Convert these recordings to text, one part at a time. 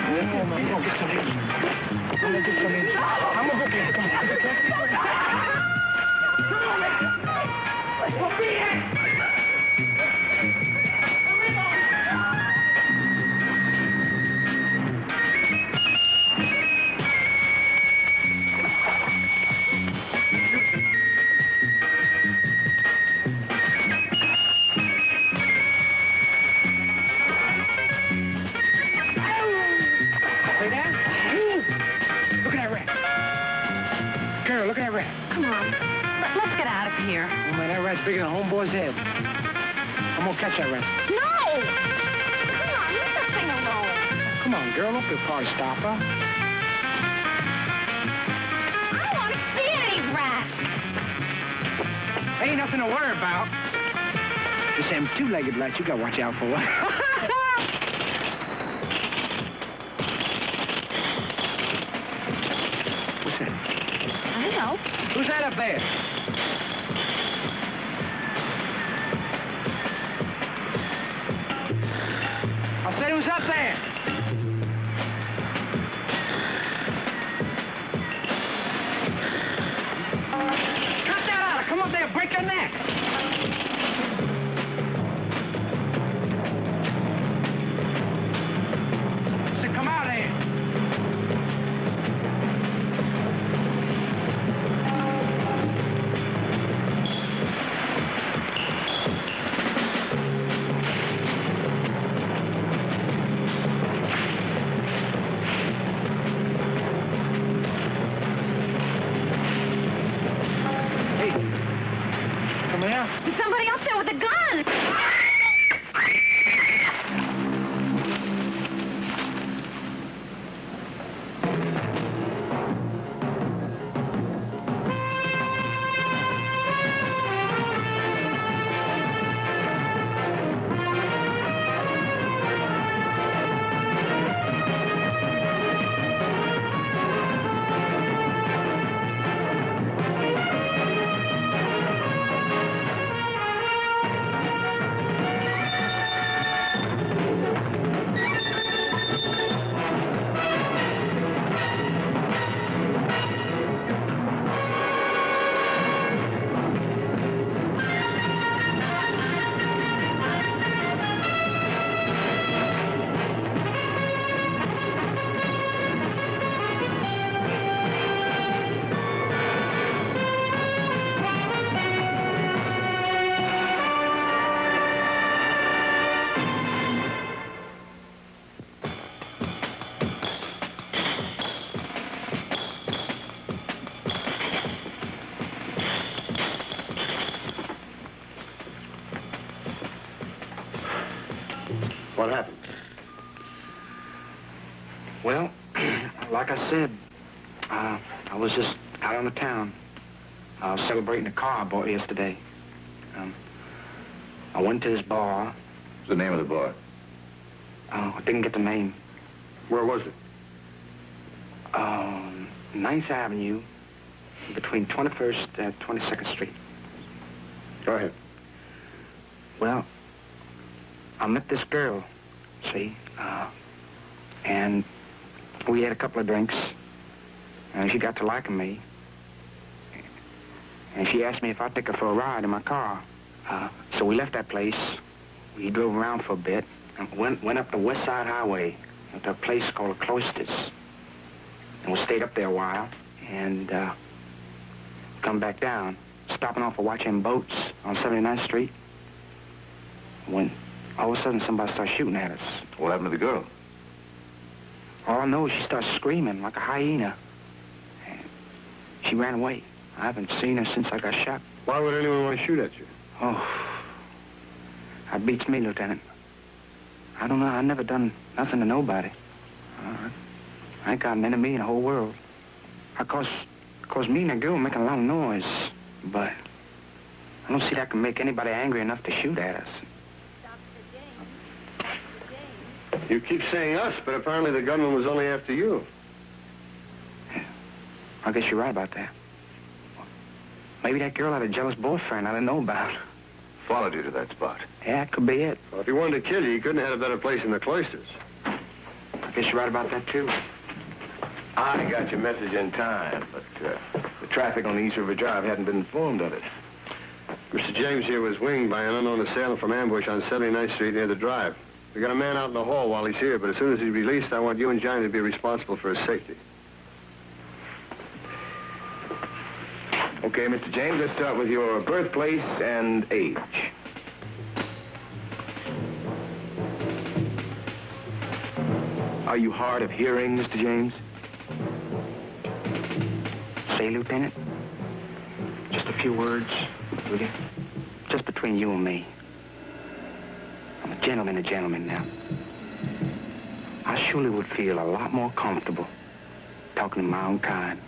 man. Come on, get some in. Come on, get some in. I'm gonna go get it. Come on. Come on, man. We'll be here. Look at that rat. Come on. Let's get out of here. Oh, man, that rat's bigger than homeboy's head. I'm gonna catch that rat. No! Come on, leave that thing alone. Come on, girl, don't be a party stopper. I don't want to see any rats. Ain't nothing to worry about. Just them two-legged rats you gotta watch out for. What's that? I don't know. Who's that up there? I said who's up there? Cut that out! Come up there, break your neck! I said come out of here! There's somebody up there with a gun. What happened? Well, like I said, I was just out on the town. I was celebrating a car I bought yesterday. I went to this bar. What's the name of the bar? I didn't get the name. Where was it? 9th Avenue, between 21st and 22nd Street. Go ahead. Well, I met this girl, see, and we had a couple of drinks, and she got to liking me, and she asked me if I'd take her for a ride in my car. So we left that place, we drove around for a bit, and went up the West Side Highway to a place called the Cloisters, and we stayed up there a while, and come back down, stopping off for watching boats on 79th Street, when all of a sudden somebody started shooting at us. What happened to the girl? All I know is she started screaming like a hyena. And she ran away. I haven't seen her since I got shot. Why would anyone want to shoot at you? Oh, that beats me, Lieutenant. I don't know. I never done nothing to nobody. I ain't got an enemy in the whole world. Of course, me and that girl making a lot of noise, but I don't see that can make anybody angry enough to shoot at us. You keep saying us, but apparently the gunman was only after you. Yeah, I guess you're right about that. Maybe that girl had a jealous boyfriend I didn't know about. Followed you to that spot. Yeah, that could be it. Well, if he wanted to kill you, he couldn't have had a better place in the Cloisters. I guess you're right about that, too. I got your message in time, but the traffic on the East River Drive hadn't been informed of it. Mr. James here was winged by an unknown assailant from ambush on 79th Street near the drive. We got a man out in the hall while he's here, but as soon as he's released, I want you and Johnny to be responsible for his safety. Okay, Mr. James, let's start with your birthplace and age. Are you hard of hearing, Mr. James? Say, Lieutenant, just a few words, will you? Just between you and me. I'm a gentleman now. I surely would feel a lot more comfortable talking to my own kind.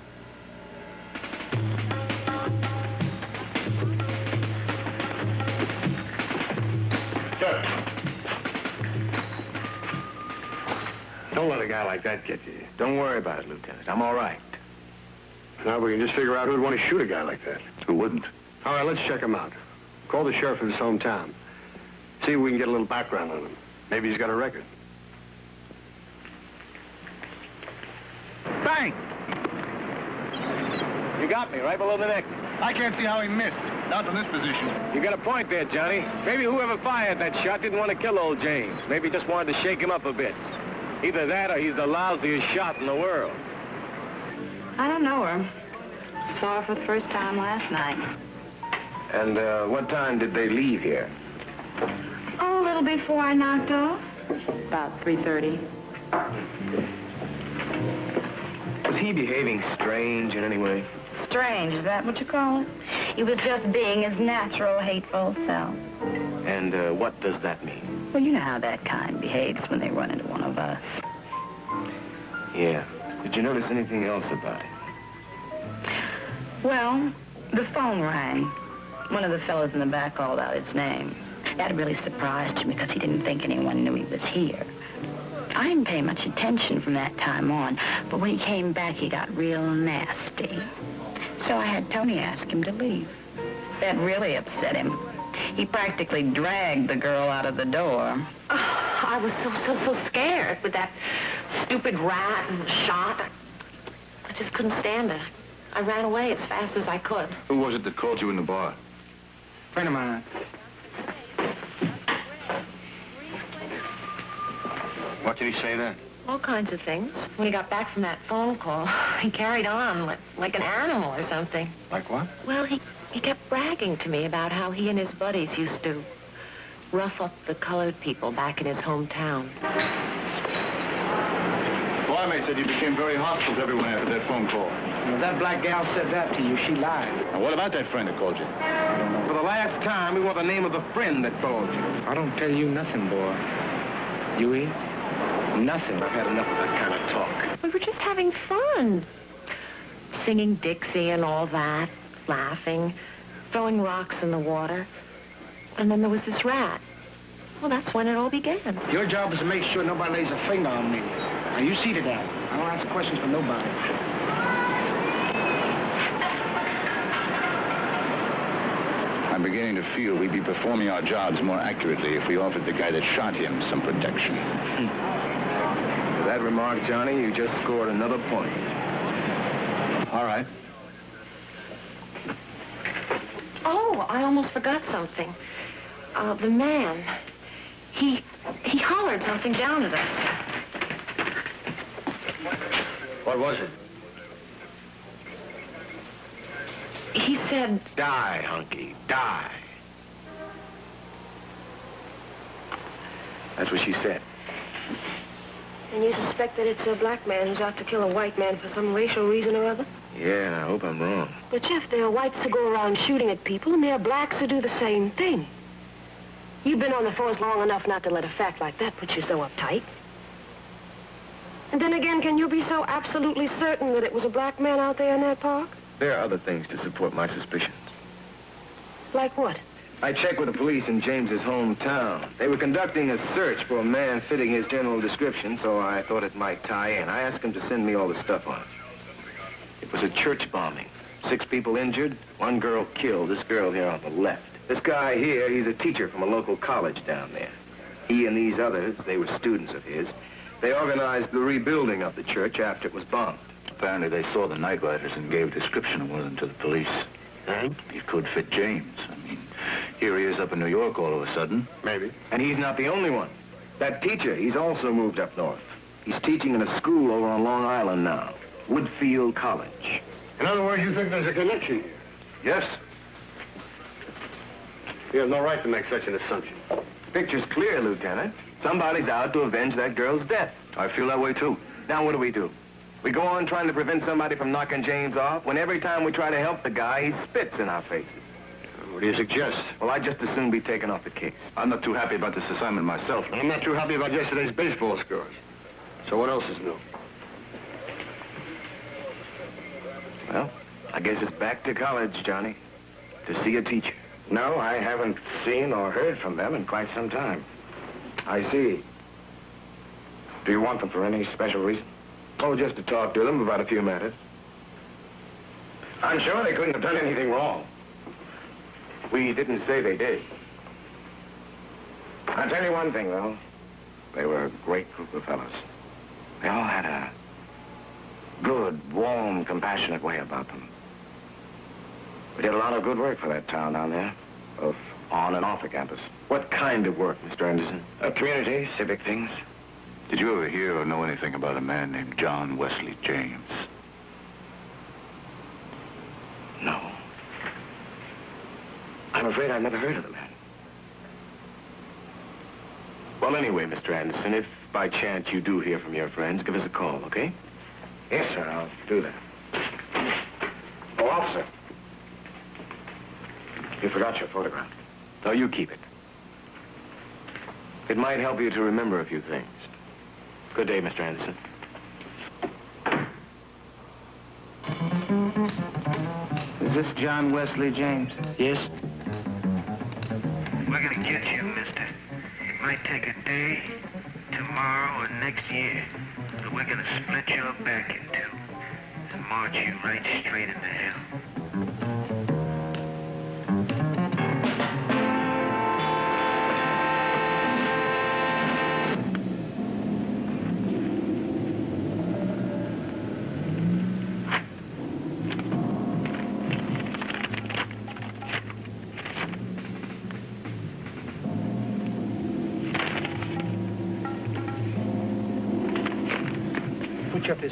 Don't let a guy like that get you. Don't worry about it, Lieutenant. I'm all right. Now we can just figure out who'd want to shoot a guy like that. Who wouldn't? All right, let's check him out. Call the sheriff of his hometown. See if we can get a little background on him. Maybe he's got a record. Bang! You got me right below the neck. I can't see how he missed. Not from this position. You got a point there, Johnny. Maybe whoever fired that shot didn't want to kill old James. Maybe just wanted to shake him up a bit. Either that or he's the lousiest shot in the world. I don't know her. Saw her for the first time last night. And what time did they leave here? Oh, a little before I knocked off. About 3:30. Was he behaving strange in any way? Strange, is that what you call it? He was just being his natural, hateful self. And what does that mean? Well, you know how that kind behaves when they run into one of us. Yeah. Did you notice anything else about it? Well, the phone rang. One of the fellows in the back called out his name. That really surprised him because he didn't think anyone knew he was here. I didn't pay much attention from that time on, but when he came back, he got real nasty. So I had Tony ask him to leave. That really upset him. He practically dragged the girl out of the door. Oh, I was so scared with that stupid rat and shot. I just couldn't stand it. I ran away as fast as I could. Who was it that called you in the bar? Friend of mine. What did he say then? All kinds of things. When he got back from that phone call, he carried on like an animal or something. Like what? Well, he kept bragging to me about how he and his buddies used to rough up the colored people back in his hometown. Boy, said you became very hostile to everyone after that phone call. If that black gal said that to you, she lied. Now, what about that friend that called you? For the last time, we want the name of the friend that called you. I don't tell you nothing, boy. You hear? Nothing. I've had enough of that kind of talk. We were just having fun. Singing Dixie and all that, laughing, throwing rocks in the water. And then there was this rat. Well, that's when it all began. Your job is to make sure nobody lays a finger on me. Now, you see to that. I don't ask questions for nobody. I'm beginning to feel we'd be performing our jobs more accurately if we offered the guy that shot him some protection. For that remark, Johnny, you just scored another point. All right. Oh, I almost forgot something. The man, he hollered something down at us. What was it? He said, Die, hunky, die. That's what she said. And you suspect that it's a black man who's out to kill a white man for some racial reason or other? Yeah, and I hope I'm wrong. But, Jeff, there are whites who go around shooting at people, and there are blacks who do the same thing. You've been on the force long enough not to let a fact like that put you so uptight. And then again, can you be so absolutely certain that it was a black man out there in that park? There are other things to support my suspicions. Like what? I checked with the police in James's hometown. They were conducting a search for a man fitting his general description, so I thought it might tie in. I asked him to send me all the stuff on it. It was a church bombing. 6 people injured, 1 girl killed, this girl here on the left. This guy here, he's a teacher from a local college down there. He and these others, they were students of his, They organized the rebuilding of the church after it was bombed. Apparently they saw the night riders and gave a description of one of them to the police. And? It could fit James. I mean, here he is up in New York all of a sudden. Maybe. And he's not the only one. That teacher, he's also moved up north. He's teaching in a school over on Long Island now. Woodfield College. In other words, you think there's a connection here? Yes? You have no right to make such an assumption. Picture's clear, Lieutenant. Somebody's out to avenge that girl's death. I feel that way, too. Now, what do? We go on trying to prevent somebody from knocking James off when every time we try to help the guy, he spits in our faces. What do you suggest? Well, I'd just as soon be taken off the case. I'm not too happy about this assignment myself. I'm not too happy about yesterday's baseball scores. So what else is new? Well, I guess it's back to college, Johnny, to see a teacher. No, I haven't seen or heard from them in quite some time. I see. Do you want them for any special reason? Oh, just to talk to them about a few matters. I'm sure they couldn't have done anything wrong. We didn't say they did. I'll tell you one thing, though. They were a great group of fellows. They all had a good, warm, compassionate way about them. We did a lot of good work for that town down there, both on and off the campus. What kind of work, Mr. Anderson? Community, civic things. Did you ever hear or know anything about a man named John Wesley James? No. I'm afraid I've never heard of the man. Well, anyway, Mr. Anderson, if by chance you do hear from your friends, give us a call, okay? Yes, sir, I'll do that. Oh, officer. You forgot your photograph. No, you keep it. It might help you to remember a few things. Good day, Mr. Anderson. Is this John Wesley James? Yes. We're gonna get you, mister. It might take a day, tomorrow, or next year, but we're gonna split your back in two and march you right straight into hell.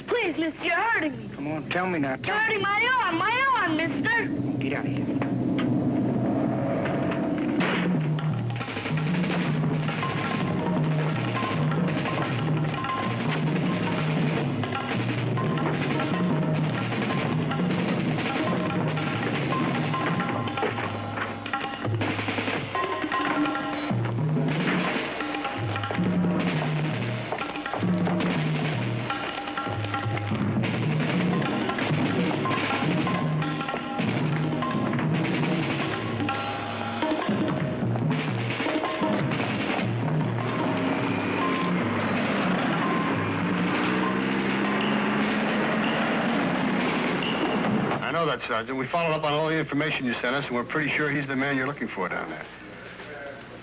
Please, mister, you're hurting me. Come on, tell me now. You're hurting my arm, mister. Get out of here. I know that, Sergeant. We followed up on all the information you sent us, and we're pretty sure he's the man you're looking for down there.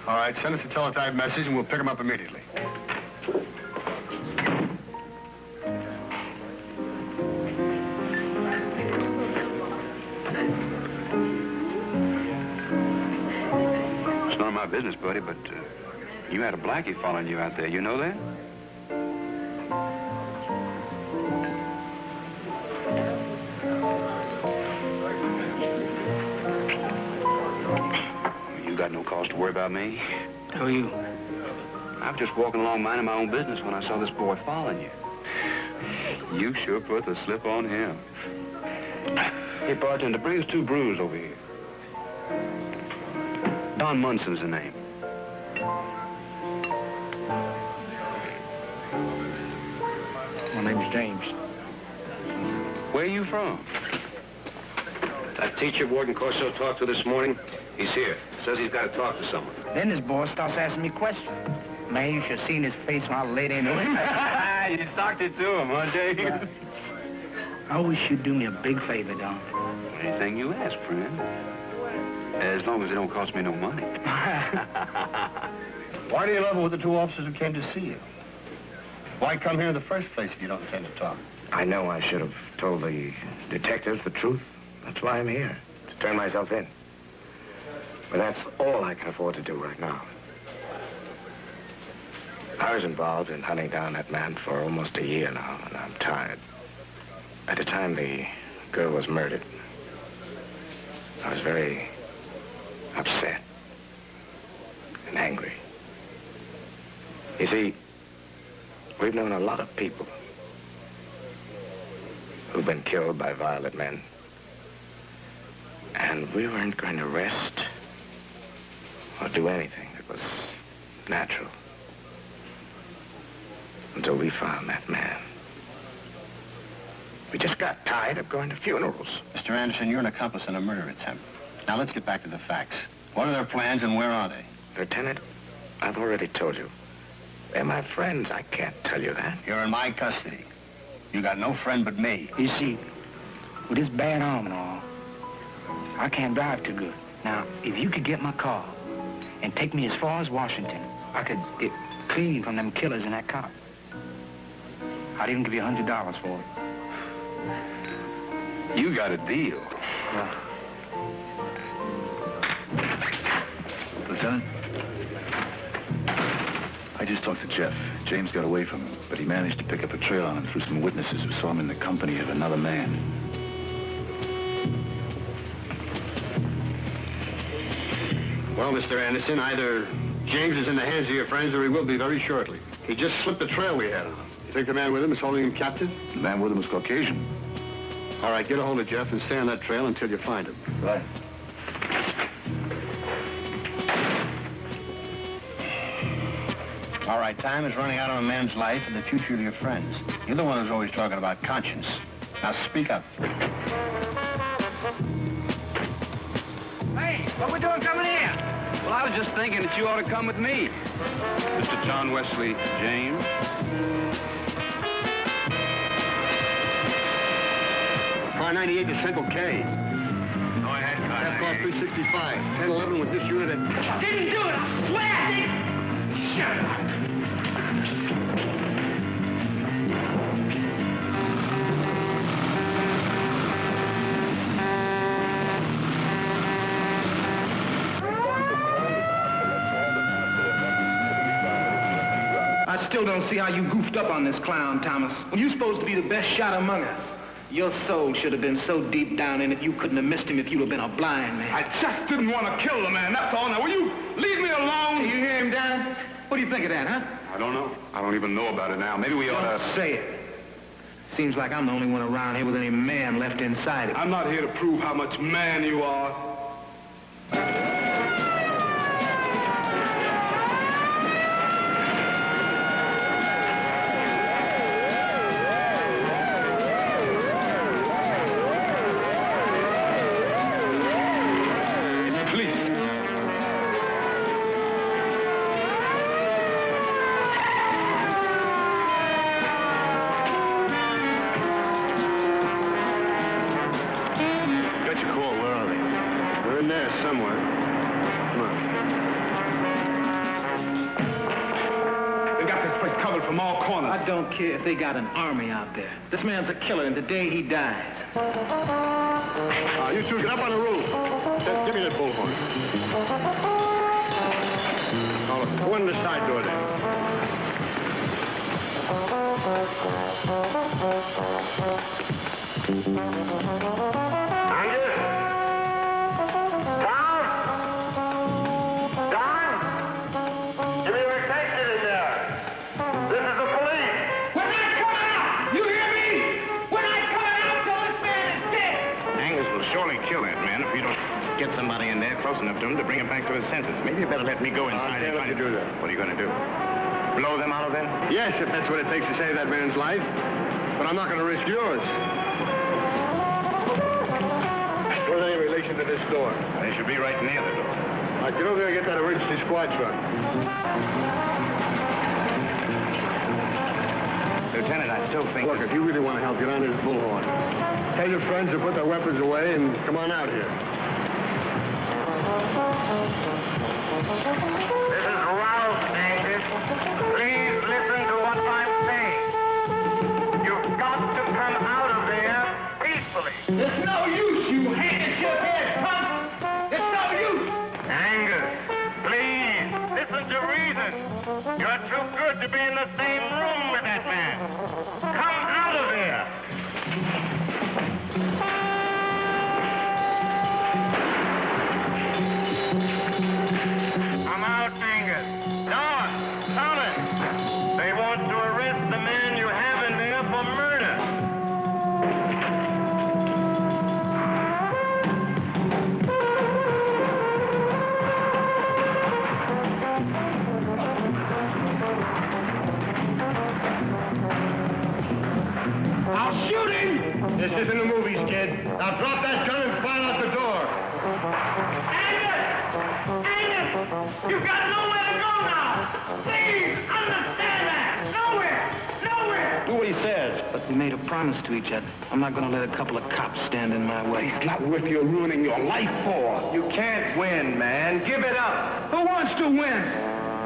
All right, send us a teletype message, and we'll pick him up immediately. It's none of my business, buddy, but you had a blackie following you out there. You know that? You got no cause to worry about me. Who are you? I was just walking along minding my own business when I saw this boy following you. You sure put the slip on him. Hey, bartender, bring us 2 brews over here. Don Munson's the name. My name's James. Where are you from? That teacher Warden Corso talked to this morning, he's here. Says he's got to talk to someone. Then this boy starts asking me questions. Man, you should have seen his face when I laid into him. You socked it to him, huh, Jay? I wish you'd do me a big favor, Don. Anything you ask, friend. As long as it don't cost me no money. Why do you level with the 2 officers who came to see you? Why come here in the first place if you don't intend to talk? I know I should have told the detectives the truth. That's why I'm here, to turn myself in. But that's all I can afford to do right now. I was involved in hunting down that man for almost a year now, and I'm tired. At the time the girl was murdered, I was very upset and angry. You see, we've known a lot of people who've been killed by violent men. And we weren't going to rest or do anything that was natural until we found that man. We just got tired of going to funerals. Mr. Anderson, you're an accomplice in a murder attempt. Now, let's get back to the facts. What are their plans and where are they? Lieutenant, I've already told you. They're my friends. I can't tell you that. You're in my custody. You got no friend but me. You see, with this bad arm and all, I can't drive too good. Now, if you could get my car and take me as far as Washington, I could get clean from them killers in that car. I'd even give you $100 for it. You got a deal. Well, Lieutenant? I just talked to Jeff. James got away from him, but he managed to pick up a trail on him through some witnesses who saw him in the company of another man. Well, Mr. Anderson, either James is in the hands of your friends or he will be very shortly. He just slipped the trail we had on him. You think the man with him is holding him captive? The man with him was Caucasian. All right, get a hold of Jeff and stay on that trail until you find him. Right. All right, time is running out on a man's life and the future of your friends. You're the one who's always talking about conscience. Now speak up. hey, what we doing coming here? Well, I was just thinking that you ought to come with me. Mr. John Wesley James. Car 98 to Central K. Go ahead, That's car 365. 1011 with this unit at... Didn't do it, I swear! Shut up! I still don't see how you goofed up on this clown, Thomas. When you're supposed to be the best shot among us. Your soul should have been so deep down in it you couldn't have missed him if you'd have been a blind man. I just didn't want to kill the man, that's all. Now, will you leave me alone? You hear him, Don? What do you think of that, huh? I don't know. I don't even know about it now. Maybe we ought to... Don't say it. Seems like I'm the only one around here with any man left inside it. I'm not here to prove how much man you are. I don't care if they got an army out there. This man's a killer, and today he dies. You two, get up on the roof. Give me that bullhorn. Go in the side door there. Get somebody in there close enough to him to bring him back to his senses. Maybe you better let me go inside and let you do that. What are you going to do? Blow them out of there? Yes, if that's what it takes to save that man's life. But I'm not going to risk yours. What's any relation to this door? They should be right near the door. All right, get over there and get that emergency squad truck. Lieutenant, I still think... Look, if you really want to help, get on this bullhorn. Tell your friends to put their weapons away and come on out here. This is Ralph, Davis. Please listen to what I'm saying. It's no use, you handkerchief head punk! It's no use! Angus, please, listen to reason. You're too good to be in the same room with that man. Come out of here! Come out, Angus. Don, Thomas. They want to arrest the man you have in there for murder. I'll shoot him! This isn't the movies, kid. Now drop that gun and file out the door. Angus! You've got nowhere to go now! Please, understand that! Nowhere! Nowhere! Do what he says. But we made a promise to each other. I'm not gonna let a couple of cops stand in my way. It's not worth you ruining your life for. You can't win, man. Give it up. Who wants to win?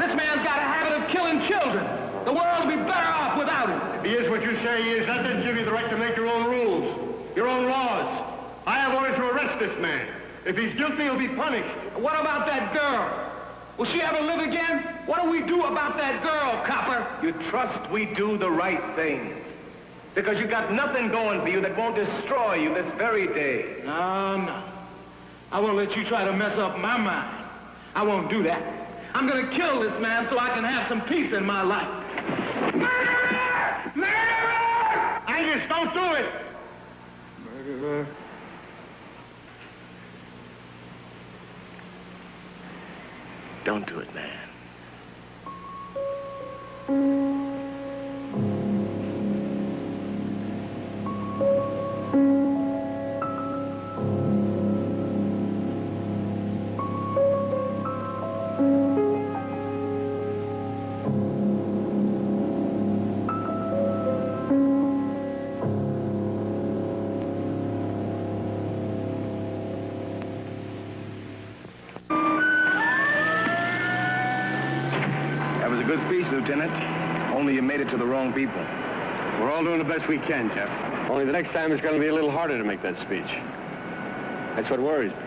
This man's got a habit of killing children. The world will be better off without him. If he is what you say he is, that doesn't give you the right to make your own rules, your own laws. I have ordered to arrest this man. If he's guilty, he'll be punished. What about that girl? Will she ever live again? What do we do about that girl, copper? You trust we do the right thing. Because you got nothing going for you that won't destroy you this very day. No. I won't let you try to mess up my mind. I won't do that. I'm gonna kill this man so I can have some peace in my life. Murderer! Murderer! Angus, don't do it! Murderer. Don't do it, man. That was a good speech, Lieutenant. Only you made it to the wrong people. We're all doing the best we can, Jeff. Only the next time it's going to be a little harder to make that speech. That's what worries me.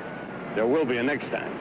There will be a next time.